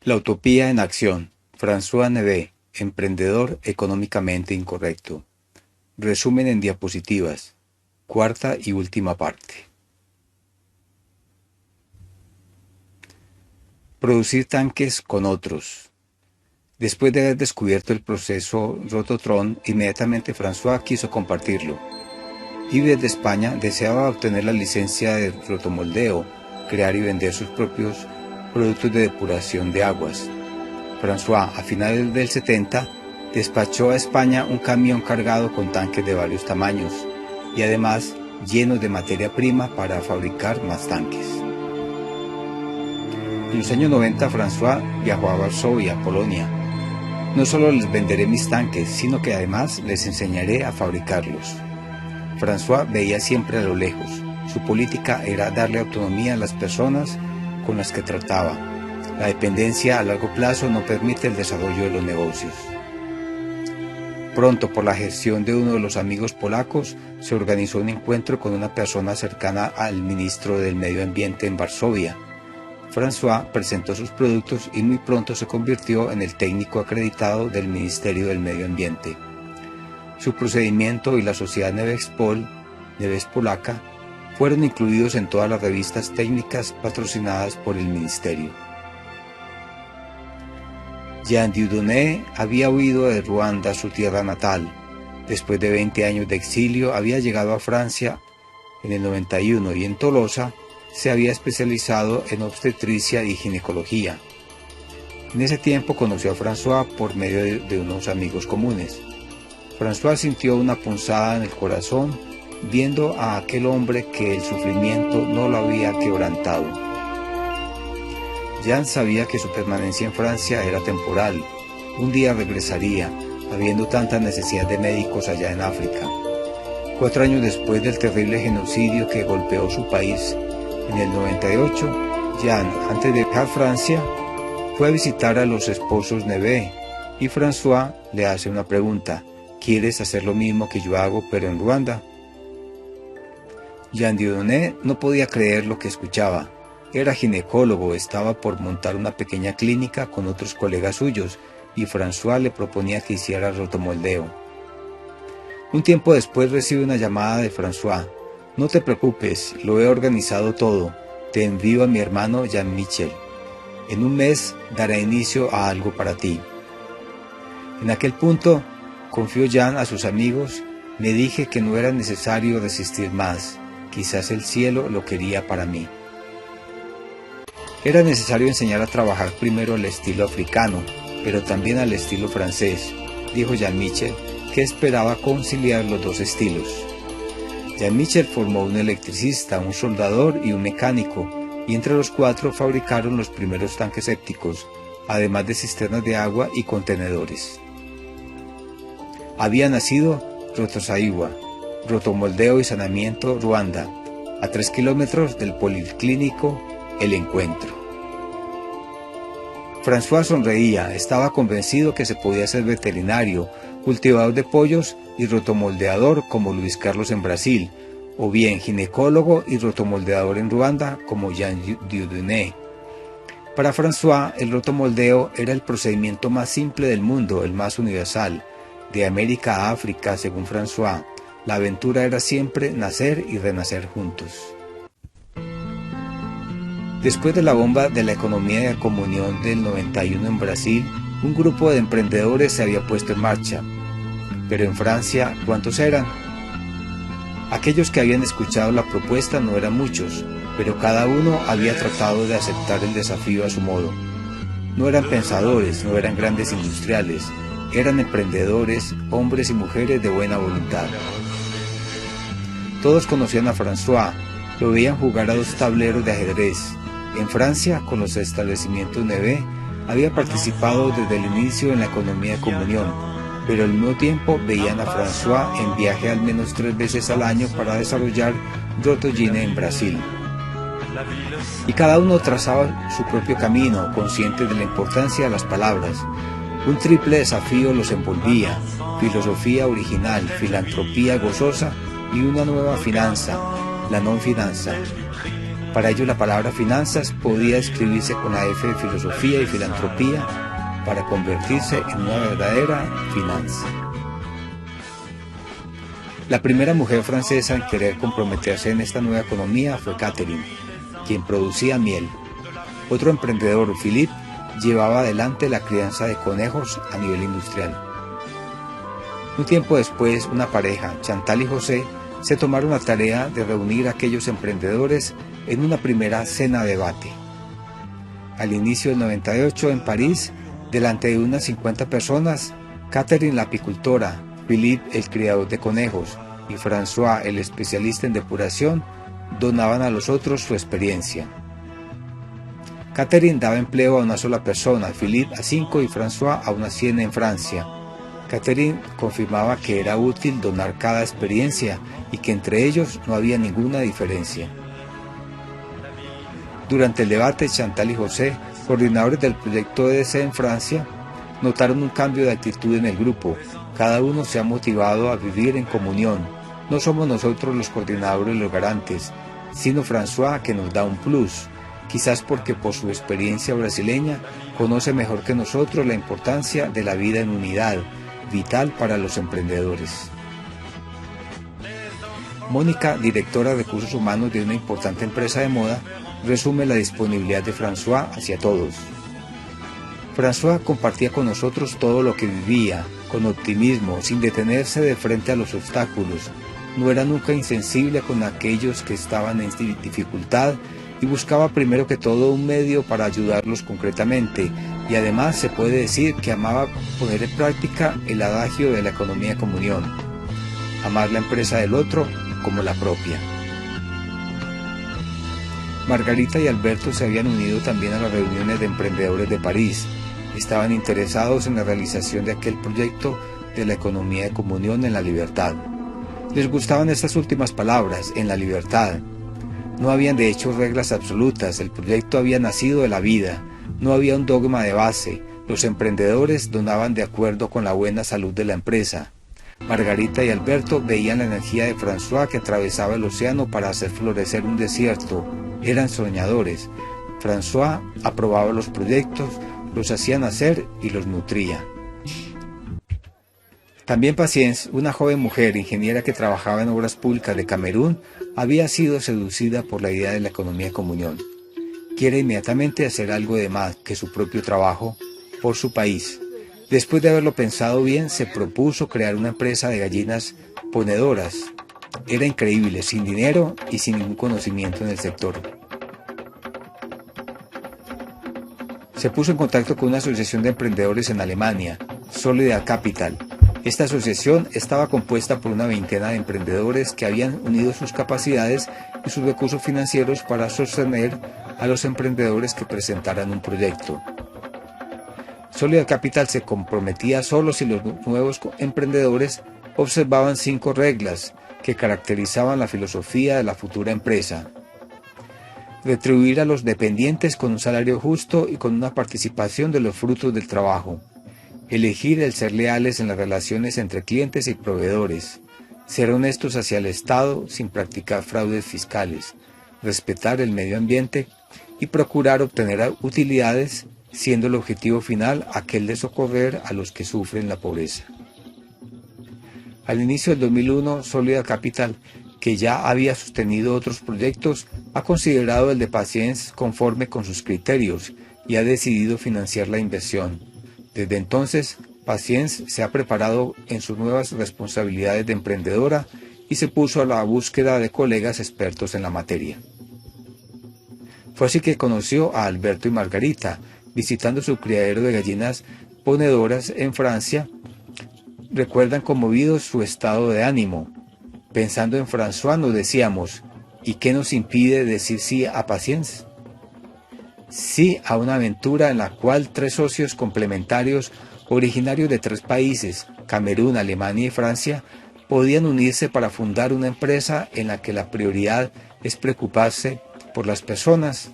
La utopía en acción. François Neve, emprendedor económicamente incorrecto. Resumen en diapositivas. Cuarta y última parte. Producir tanques con otros. Después de haber descubierto el proceso Rototron, inmediatamente François quiso compartirlo. Yves de España deseaba obtener la licencia de rotomoldeo, crear y vender sus propios productos de depuración de aguas. François, a finales del 70, despachó a España un camión cargado con tanques de varios tamaños y además llenos de materia prima para fabricar más tanques. En los años 90, François viajó a Varsovia, Polonia. No solo les venderé mis tanques, sino que además les enseñaré a fabricarlos. François veía siempre a lo lejos. Su política era darle autonomía a las personas con las que trataba. La dependencia a largo plazo no permite el desarrollo de los negocios. Pronto, por la gestión de uno de los amigos polacos, se organizó un encuentro con una persona cercana al ministro del Medio Ambiente en Varsovia. François presentó sus productos y muy pronto se convirtió en el técnico acreditado del Ministerio del Medio Ambiente. Su procedimiento y la sociedad Neves Polaca fueron incluidos en todas las revistas técnicas patrocinadas por el ministerio. Jean Dieudonné había huido de Ruanda, su tierra natal. Después de 20 años de exilio, había llegado a Francia en el 91 y en Tolosa se había especializado en obstetricia y ginecología. En ese tiempo conoció a François por medio de unos amigos comunes. François sintió una punzada en el corazón viendo a aquel hombre que el sufrimiento no lo había quebrantado. Jean sabía que su permanencia en Francia era temporal. Un día regresaría, habiendo tanta necesidad de médicos allá en África. 4 años después del terrible genocidio que golpeó su país, en el 98, Jean, antes de dejar Francia, fue a visitar a los esposos Neve y François le hace una pregunta: ¿quieres hacer lo mismo que yo hago pero en Ruanda? Jean Dieudonné no podía creer lo que escuchaba. Era ginecólogo, estaba por montar una pequeña clínica con otros colegas suyos y François le proponía que hiciera rotomoldeo. Un tiempo después recibe una llamada de François: no te preocupes, lo he organizado todo, te envío a mi hermano Jean-Michel. En un mes dará inicio a algo para ti. En aquel punto, confió Jean a sus amigos, me dije que no era necesario resistir más, quizás el cielo lo quería para mí. Era necesario enseñar a trabajar primero al estilo africano, pero también al estilo francés, dijo Jean-Michel, que esperaba conciliar los dos estilos. Jean-Michel formó un electricista, un soldador y un mecánico, y entre los 4 fabricaron los primeros tanques sépticos, además de cisternas de agua y contenedores. Había nacido Rotosaiwa, Rotomoldeo y Saneamiento Ruanda, a 3 kilómetros del policlínico El Encuentro. François sonreía, estaba convencido que se podía ser veterinario, cultivador de pollos y rotomoldeador como Luis Carlos en Brasil, o bien ginecólogo y rotomoldeador en Ruanda como Jean Dieudonné. Para François, el rotomoldeo era el procedimiento más simple del mundo, el más universal. De América a África, según François, la aventura era siempre nacer y renacer juntos. Después de la bomba de la economía de comunión del 91 en Brasil, un grupo de emprendedores se había puesto en marcha. Pero en Francia, ¿cuántos eran? Aquellos que habían escuchado la propuesta no eran muchos, pero cada uno había tratado de aceptar el desafío a su modo. No eran pensadores, no eran grandes industriales, eran emprendedores, hombres y mujeres de buena voluntad. Todos conocían a François, lo veían jugar a 2 tableros de ajedrez. En Francia, con los establecimientos Neve, había participado desde el inicio en la economía de comunión, pero al mismo tiempo veían a François en viaje al menos 3 veces al año para desarrollar Rotogine en Brasil. Y cada uno trazaba su propio camino, consciente de la importancia de las palabras. Un triple desafío los envolvía: filosofía original, filantropía gozosa y una nueva finanza, la non finanza. Para ello la palabra finanzas podía escribirse con la F de filosofía y filantropía para convertirse en una verdadera finanza. La primera mujer francesa en querer comprometerse en esta nueva economía fue Catherine, quien producía miel. Otro emprendedor, Philippe, llevaba adelante la crianza de conejos a nivel industrial. Un tiempo después, una pareja, Chantal y José, se tomaron la tarea de reunir a aquellos emprendedores en una primera cena debate. Al inicio del 98, en París, delante de unas 50 personas, Catherine la apicultora, Philippe el criador de conejos y François el especialista en depuración donaban a los otros su experiencia. Catherine daba empleo a una sola persona, Philippe a 5 y François a unas 100 en Francia. Catherine confirmaba que era útil donar cada experiencia y que entre ellos no había ninguna diferencia. Durante el debate, Chantal y José, coordinadores del proyecto EDC en Francia, notaron un cambio de actitud en el grupo. Cada uno se ha motivado a vivir en comunión. No somos nosotros los coordinadores los garantes, sino François que nos da un plus, quizás porque por su experiencia brasileña conoce mejor que nosotros la importancia de la vida en unidad, vital para los emprendedores. Mónica, directora de recursos humanos de una importante empresa de moda, resume la disponibilidad de François hacia todos. François compartía con nosotros todo lo que vivía, con optimismo, sin detenerse de frente a los obstáculos. No era nunca insensible con aquellos que estaban en dificultad y buscaba primero que todo un medio para ayudarlos concretamente, y además se puede decir que amaba poner en práctica el adagio de la economía de comunión: amar la empresa del otro como la propia. Margarita y Alberto se habían unido también a las reuniones de emprendedores de París. Estaban interesados en la realización de aquel proyecto de la economía de comunión en la libertad. Les gustaban estas últimas palabras, en la libertad. No habían de hecho reglas absolutas, el proyecto había nacido de la vida, no había un dogma de base, los emprendedores donaban de acuerdo con la buena salud de la empresa. Margarita y Alberto veían la energía de François que atravesaba el océano para hacer florecer un desierto, eran soñadores. François aprobaba los proyectos, los hacía nacer y los nutría. También Patience, una joven mujer ingeniera que trabajaba en obras públicas de Camerún, había sido seducida por la idea de la economía de comunión. Quiere inmediatamente hacer algo de más que su propio trabajo por su país. Después de haberlo pensado bien, se propuso crear una empresa de gallinas ponedoras. Era increíble, sin dinero y sin ningún conocimiento en el sector. Se puso en contacto con una asociación de emprendedores en Alemania, Solidar Capital. Esta asociación estaba compuesta por una veintena de emprendedores que habían unido sus capacidades y sus recursos financieros para sostener a los emprendedores que presentaran un proyecto. Solidar Capital se comprometía solo si los nuevos emprendedores observaban 5 reglas que caracterizaban la filosofía de la futura empresa. Retribuir a los dependientes con un salario justo y con una participación de los frutos del trabajo. Elegir el ser leales en las relaciones entre clientes y proveedores. Ser honestos hacia el Estado sin practicar fraudes fiscales. Respetar el medio ambiente y procurar obtener utilidades, siendo el objetivo final aquel de socorrer a los que sufren la pobreza. Al inicio del 2001, Solidar Capital, que ya había sostenido otros proyectos, ha considerado el de Patience conforme con sus criterios y ha decidido financiar la inversión. Desde entonces, Patience se ha preparado en sus nuevas responsabilidades de emprendedora y se puso a la búsqueda de colegas expertos en la materia. Fue así que conoció a Alberto y Margarita, visitando su criadero de gallinas ponedoras en Francia. Recuerdan conmovidos su estado de ánimo. Pensando en François nos decíamos, ¿y qué nos impide decir sí a Patience? Sí a una aventura en la cual 3 socios complementarios, originarios de 3 países, Camerún, Alemania y Francia, podían unirse para fundar una empresa en la que la prioridad es preocuparse por las personas.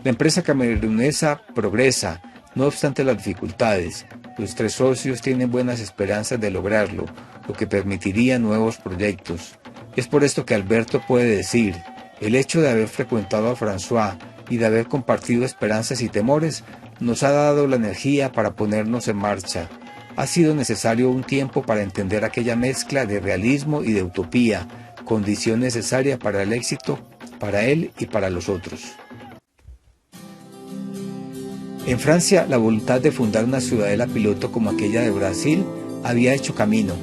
La empresa camerunesa progresa, no obstante las dificultades. Los 3 socios tienen buenas esperanzas de lograrlo, lo que permitiría nuevos proyectos. Es por esto que Alberto puede decir, El hecho de haber frecuentado a François y de haber compartido esperanzas y temores nos ha dado la energía para ponernos en marcha. Ha sido necesario un tiempo para entender aquella mezcla de realismo y de utopía, condición necesaria para el éxito, para él y para los otros. En Francia, la voluntad de fundar una ciudadela piloto como aquella de Brasil había hecho camino.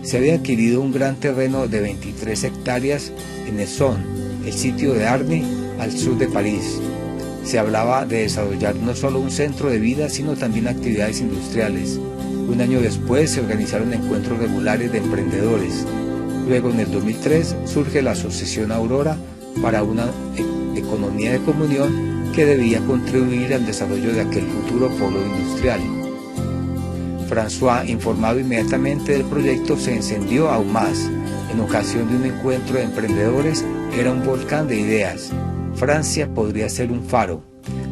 Se había adquirido un gran terreno de 23 hectáreas en Essonne, el sitio de Arny, al sur de París. Se hablaba de desarrollar no solo un centro de vida, sino también actividades industriales. Un año después se organizaron encuentros regulares de emprendedores. Luego, en el 2003, surge la Asociación Aurora para una economía de comunión que debía contribuir al desarrollo de aquel futuro polo industrial. François, informado inmediatamente del proyecto, se encendió aún más. En ocasión de un encuentro de emprendedores, era un volcán de ideas. Francia podría ser un faro.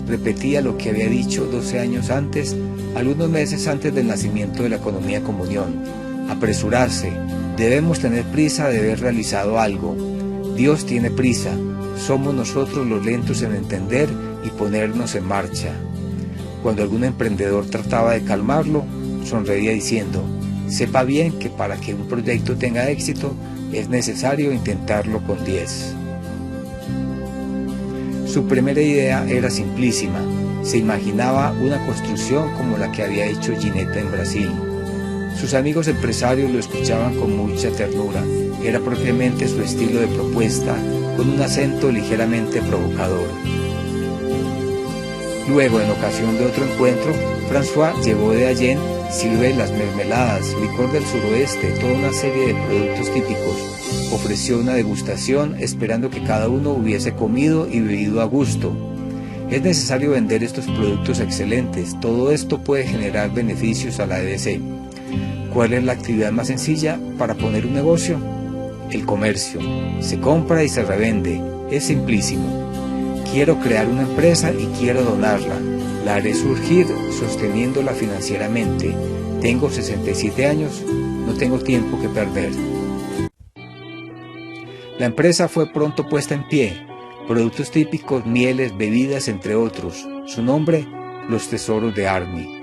Repetía lo que había dicho 12 años antes, algunos meses antes del nacimiento de la economía comunión. Apresurarse. Debemos tener prisa de haber realizado algo. Dios tiene prisa. Somos nosotros los lentos en entender y ponernos en marcha. Cuando algún emprendedor trataba de calmarlo, sonreía diciendo: sepa bien que para que un proyecto tenga éxito es necesario intentarlo con 10. Su primera idea era simplísima. Se imaginaba una construcción como la que había hecho Ginetta en Brasil. Sus amigos empresarios lo escuchaban con mucha ternura. Era propiamente su estilo de propuesta, con un acento ligeramente provocador. Luego, en ocasión de otro encuentro, François llevó de Allen ciruelas, mermeladas, licor del suroeste, toda una serie de productos típicos. Ofreció una degustación esperando que cada uno hubiese comido y bebido a gusto. Es necesario vender estos productos excelentes. Todo esto puede generar beneficios a la EDC. ¿Cuál es la actividad más sencilla para poner un negocio? El comercio. Se compra y se revende. Es simplísimo. Quiero crear una empresa y quiero donarla. La haré surgir sosteniéndola financieramente. Tengo 67 años, no tengo tiempo que perder. La empresa fue pronto puesta en pie. Productos típicos, mieles, bebidas, entre otros. Su nombre, Los Tesoros de Arny.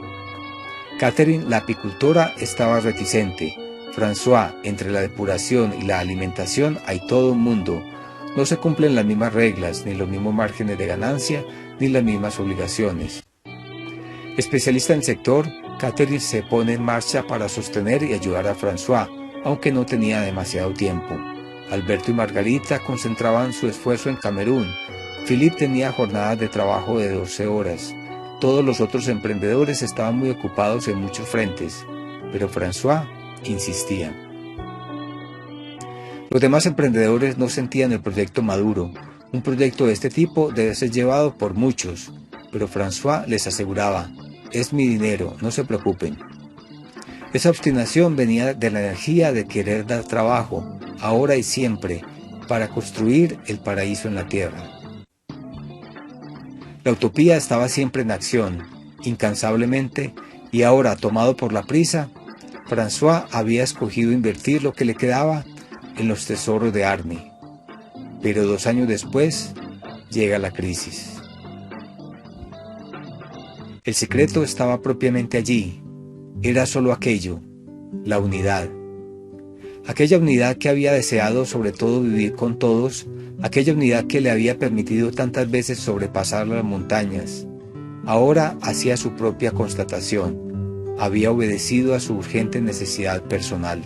Catherine, la apicultora, estaba reticente. François, entre la depuración y la alimentación hay todo un mundo. No se cumplen las mismas reglas, ni los mismos márgenes de ganancia, ni las mismas obligaciones. Especialista en el sector, Catherine se pone en marcha para sostener y ayudar a François, aunque no tenía demasiado tiempo. Alberto y Margarita concentraban su esfuerzo en Camerún. Philippe tenía jornadas de trabajo de 12 horas. Todos los otros emprendedores estaban muy ocupados en muchos frentes, pero François insistía. Los demás emprendedores no sentían el proyecto maduro. Un proyecto de este tipo debe ser llevado por muchos, pero François les aseguraba: es mi dinero, no se preocupen. Esa obstinación venía de la energía de querer dar trabajo, ahora y siempre, para construir el paraíso en la tierra. La utopía estaba siempre en acción, incansablemente, y ahora, tomado por la prisa, François había escogido invertir lo que le quedaba en los tesoros de Arny. Pero 2 años después, llega la crisis. El secreto estaba propiamente allí. Era solo aquello, la unidad. Aquella unidad que había deseado sobre todo vivir con todos, aquella unidad que le había permitido tantas veces sobrepasar las montañas. Ahora hacía su propia constatación. Había obedecido a su urgente necesidad personal.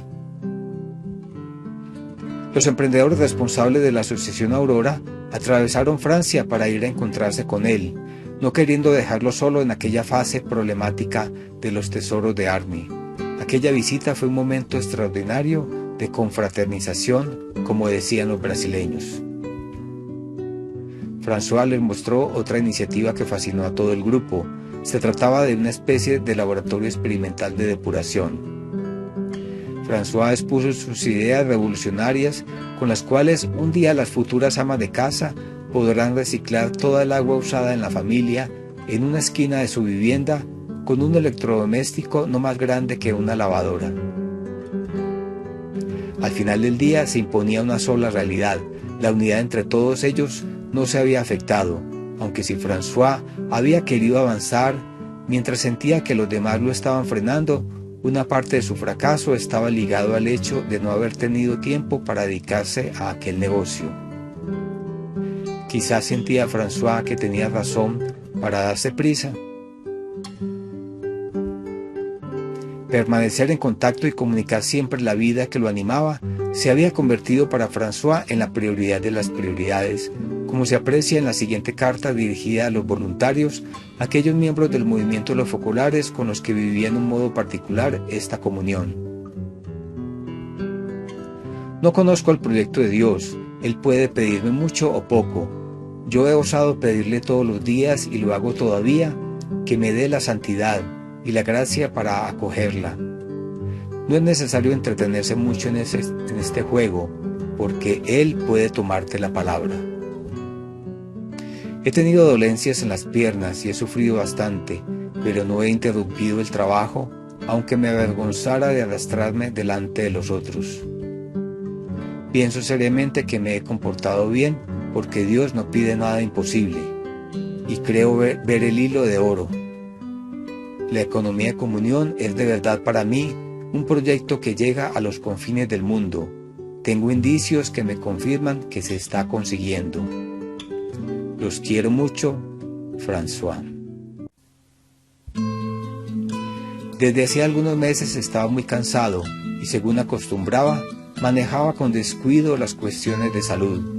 Los emprendedores responsables de la Asociación Aurora atravesaron Francia para ir a encontrarse con él, no queriendo dejarlo solo en aquella fase problemática de los tesoros de Arny. Aquella visita fue un momento extraordinario de confraternización, como decían los brasileños. François les mostró otra iniciativa que fascinó a todo el grupo. Se trataba de una especie de laboratorio experimental de depuración. François expuso sus ideas revolucionarias con las cuales un día las futuras amas de casa podrán reciclar toda el agua usada en la familia en una esquina de su vivienda con un electrodoméstico no más grande que una lavadora. Al final del día se imponía una sola realidad: La unidad entre todos ellos no se había afectado, aunque si François había querido avanzar, mientras sentía que los demás lo estaban frenando, una parte de su fracaso estaba ligado al hecho de no haber tenido tiempo para dedicarse a aquel negocio. Quizás sentía François que tenía razón para darse prisa. Permanecer en contacto y comunicar siempre la vida que lo animaba se había convertido para François en la prioridad de las prioridades, como se aprecia en la siguiente carta dirigida a los voluntarios, aquellos miembros del movimiento de los focolares con los que vivía en un modo particular esta comunión. No conozco el proyecto de Dios, Él puede pedirme mucho o poco. Yo he osado pedirle todos los días y lo hago todavía, que me dé la santidad y la gracia para acogerla. No es necesario entretenerse mucho en este juego, porque Él puede tomarte la palabra. He tenido dolencias en las piernas y he sufrido bastante, pero no he interrumpido el trabajo, aunque me avergonzara de arrastrarme delante de los otros. Pienso seriamente que me he comportado bien, porque Dios no pide nada imposible, y creo ver el hilo de oro. La economía de comunión es de verdad para mí un proyecto que llega a los confines del mundo. Tengo indicios que me confirman que se está consiguiendo. Los quiero mucho, François. Desde hacía algunos meses estaba muy cansado y, según acostumbraba, manejaba con descuido las cuestiones de salud.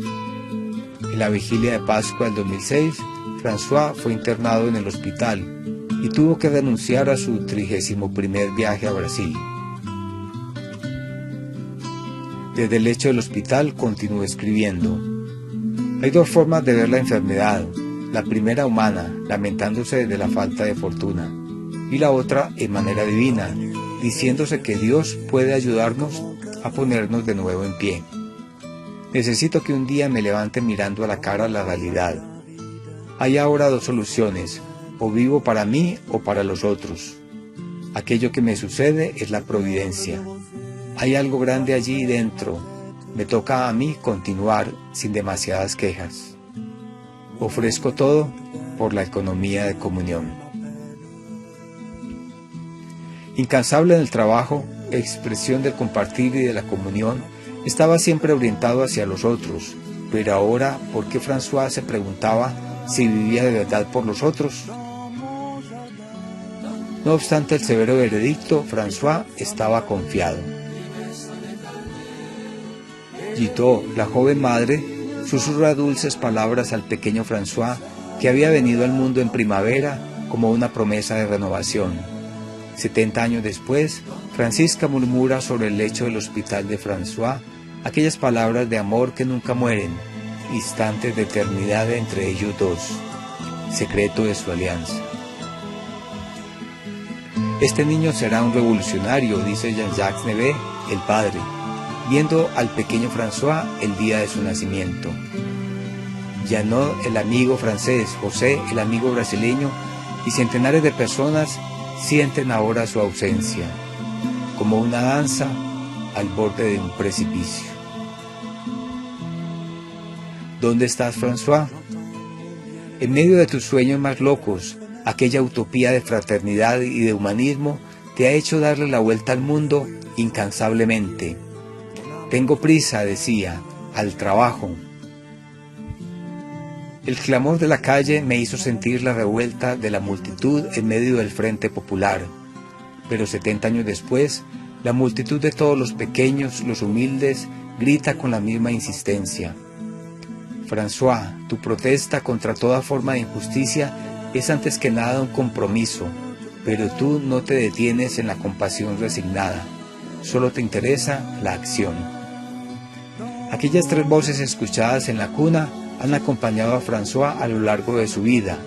En la vigilia de Pascua del 2006, François fue internado en el hospital y tuvo que renunciar a su 31º viaje a Brasil. Desde el lecho del hospital continuó escribiendo. Hay dos formas de ver la enfermedad, la primera humana, lamentándose de la falta de fortuna, y la otra en manera divina, diciéndose que Dios puede ayudarnos a ponernos de nuevo en pie. Necesito que un día me levante mirando a la cara la realidad. Hay ahora dos soluciones, o vivo para mí o para los otros. Aquello que me sucede es la providencia. Hay algo grande allí dentro. Me toca a mí continuar sin demasiadas quejas. Ofrezco todo por la economía de comunión. Incansable en el trabajo, expresión del compartir y de la comunión, estaba siempre orientado hacia los otros, pero ahora, ¿por qué François se preguntaba si vivía de verdad por los otros? No obstante el severo veredicto, François estaba confiado. Guiteau, la joven madre, susurra dulces palabras al pequeño François, que había venido al mundo en primavera como una promesa de renovación. 70 años después, Francisca murmura sobre el lecho del hospital de François aquellas palabras de amor que nunca mueren, instantes de eternidad entre ellos dos, secreto de su alianza. Este niño será un revolucionario, dice Jean-Jacques Nevé, el padre, viendo al pequeño François el día de su nacimiento. Janot, el amigo francés, José, el amigo brasileño, y centenares de personas sienten ahora su ausencia, como una danza al borde de un precipicio. ¿Dónde estás, François? En medio de tus sueños más locos, aquella utopía de fraternidad y de humanismo te ha hecho darle la vuelta al mundo incansablemente. Tengo prisa, decía, al trabajo. El clamor de la calle me hizo sentir la revuelta de la multitud en medio del Frente Popular, pero 70 años después, la multitud de todos los pequeños, los humildes, grita con la misma insistencia. François, tu protesta contra toda forma de injusticia es antes que nada un compromiso, pero tú no te detienes en la compasión resignada, solo te interesa la acción. Aquellas tres voces escuchadas en la cuna han acompañado a François a lo largo de su vida,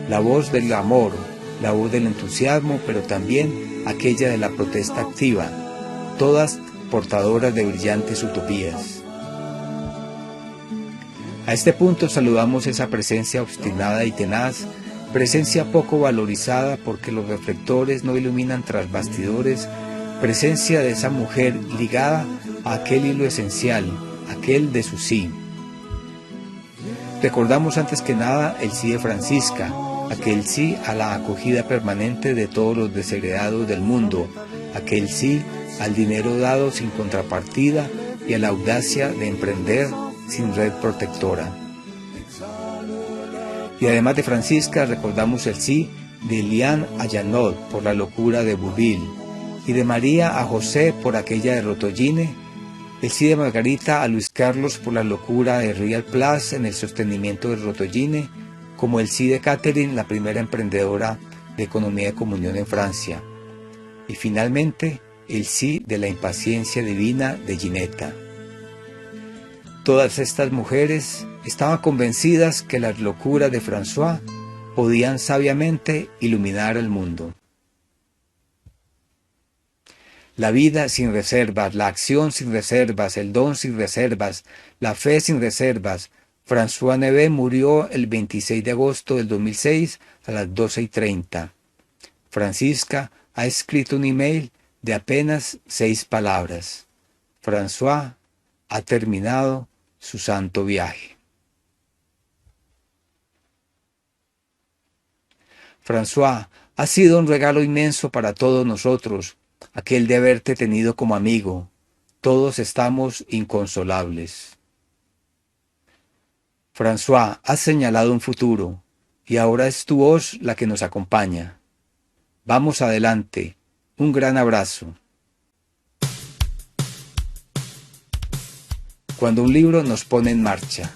la voz del amor, la voz del entusiasmo, pero también aquella de la protesta activa, todas portadoras de brillantes utopías. A este punto saludamos esa presencia obstinada y tenaz, presencia poco valorizada porque los reflectores no iluminan tras bastidores, presencia de esa mujer ligada a aquel hilo esencial, aquel de su sí. Recordamos antes que nada el sí de Francisca, aquel sí a la acogida permanente de todos los desheredados del mundo, aquel sí al dinero dado sin contrapartida y a la audacia de emprender sin red protectora. Y además de Francisca recordamos el sí de Eliane a Janot por la locura de Bouville, y de María a José por aquella de Rotogine, el sí de Margarita a Luis Carlos por la locura de Real Place en el sostenimiento de Rotogine, como el sí de Catherine, la primera emprendedora de economía de comunión en Francia. Y finalmente, el sí de la impaciencia divina de Ginetta. Todas estas mujeres estaban convencidas que las locuras de François podían sabiamente iluminar el mundo. La vida sin reservas, la acción sin reservas, el don sin reservas, la fe sin reservas. François Nevé murió el 26 de agosto del 2006 a las 12:30. Francisca ha escrito un email de apenas 6 palabras. François ha terminado su santo viaje. François, ha sido un regalo inmenso para todos nosotros, aquel de haberte tenido como amigo. Todos estamos inconsolables. François, has señalado un futuro, y ahora es tu voz la que nos acompaña. Vamos adelante. Un gran abrazo. Cuando un libro nos pone en marcha.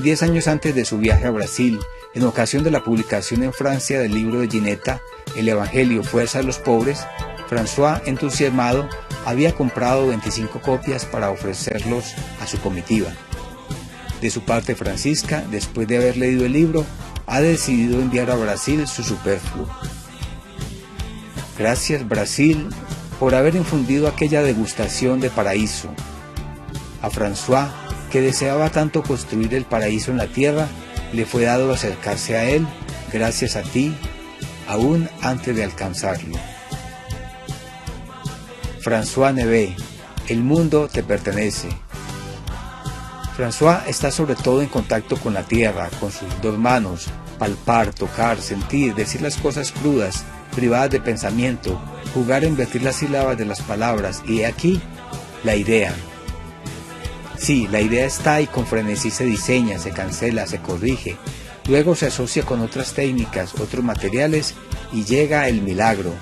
10 años antes de su viaje a Brasil, en ocasión de la publicación en Francia del libro de Ginetta, El Evangelio, Fuerza de los Pobres, François, entusiasmado, había comprado 25 copias para ofrecerlos a su comitiva. De su parte, Francisca, después de haber leído el libro, ha decidido enviar a Brasil su superfluo. Gracias, Brasil, por haber infundido aquella degustación de paraíso. A François, que deseaba tanto construir el paraíso en la tierra, le fue dado acercarse a él, gracias a ti, aún antes de alcanzarlo. François Nevé, el mundo te pertenece. François está sobre todo en contacto con la tierra, con sus 2 manos, palpar, tocar, sentir, decir las cosas crudas, privadas de pensamiento, jugar a invertir las sílabas de las palabras, y aquí, la idea. Sí, la idea está y con frenesí se diseña, se cancela, se corrige, luego se asocia con otras técnicas, otros materiales, y llega el milagro.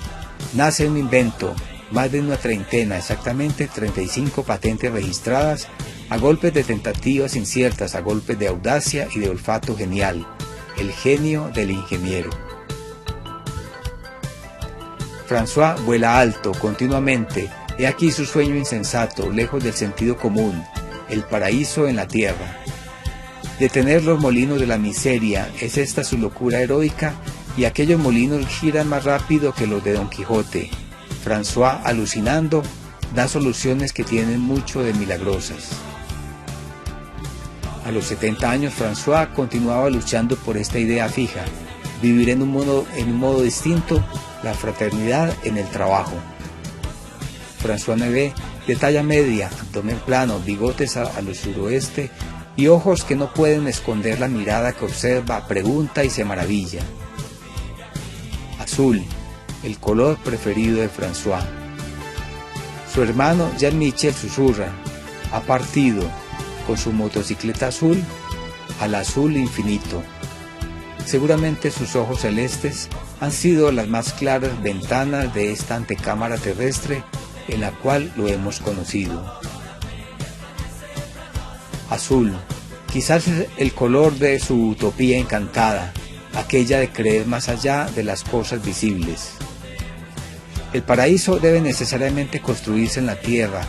Nace un invento, más de una treintena, exactamente 35 patentes registradas, a golpes de tentativas inciertas, a golpes de audacia y de olfato genial, el genio del ingeniero. François vuela alto, continuamente, he aquí su sueño insensato, lejos del sentido común, el paraíso en la tierra. Detener los molinos de la miseria, es esta su locura heroica, y aquellos molinos giran más rápido que los de Don Quijote. François, alucinando, da soluciones que tienen mucho de milagrosas. A los 70 años, François continuaba luchando por esta idea fija, vivir en un modo distinto, la fraternidad en el trabajo. François Nevé, de talla media, abdomen plano, bigotes a lo suroeste y ojos que no pueden esconder la mirada que observa, pregunta y se maravilla. Azul, el color preferido de François. Su hermano Jean-Michel susurra, ha partido con su motocicleta azul al azul infinito. Seguramente sus ojos celestes han sido las más claras ventanas de esta antecámara terrestre en la cual lo hemos conocido. Azul, quizás es el color de su utopía encantada, aquella de creer más allá de las cosas visibles. El paraíso debe necesariamente construirse en la tierra,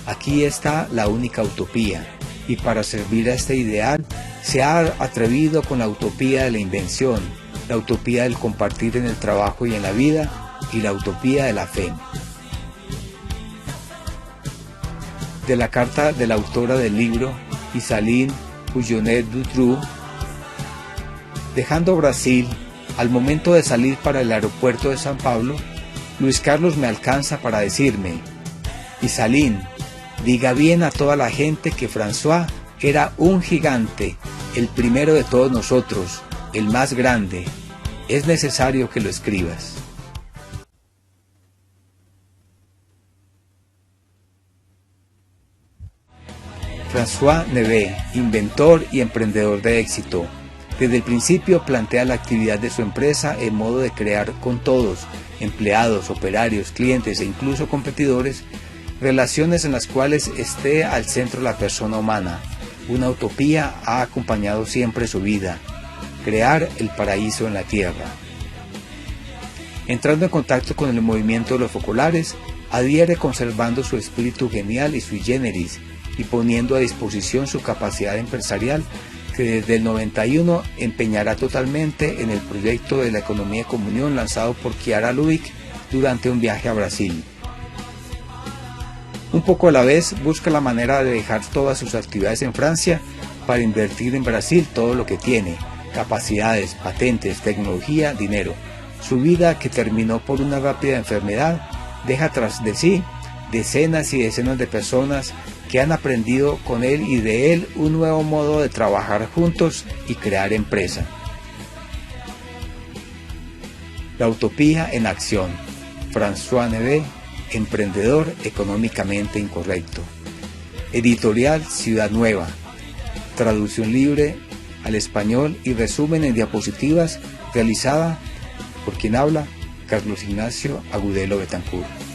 aquí está la única utopía, y para servir a este ideal se ha atrevido con la utopía de la invención, la utopía del compartir en el trabajo y en la vida, y la utopía de la fe. De la carta de la autora del libro, Isaline Hugonet-Dutroux, dejando Brasil, al momento de salir para el aeropuerto de San Pablo, Luis Carlos me alcanza para decirme, Isaline, diga bien a toda la gente que François era un gigante, el primero de todos nosotros, el más grande, es necesario que lo escribas. François Neve, inventor y emprendedor de éxito, desde el principio plantea la actividad de su empresa en modo de crear con todos, empleados, operarios, clientes e incluso competidores, relaciones en las cuales esté al centro la persona humana. Una utopía ha acompañado siempre su vida: crear el paraíso en la tierra. Entrando en contacto con el movimiento de los focolares, adhiere conservando su espíritu genial y sui generis, y poniendo a disposición su capacidad empresarial, que desde el 91 empeñará totalmente en el proyecto de la economía de comunión lanzado por Chiara Lubich durante un viaje a Brasil. Un poco a la vez busca la manera de dejar todas sus actividades en Francia para invertir en Brasil todo lo que tiene: capacidades, patentes, tecnología, dinero. Su vida, que terminó por una rápida enfermedad, deja tras de sí decenas y decenas de personas que han aprendido con él y de él un nuevo modo de trabajar juntos y crear empresa. La utopía en acción. François Neve, emprendedor económicamente incorrecto. Editorial Ciudad Nueva. Traducción libre al español y resumen en diapositivas realizada por quien habla, Carlos Ignacio Agudelo Betancourt.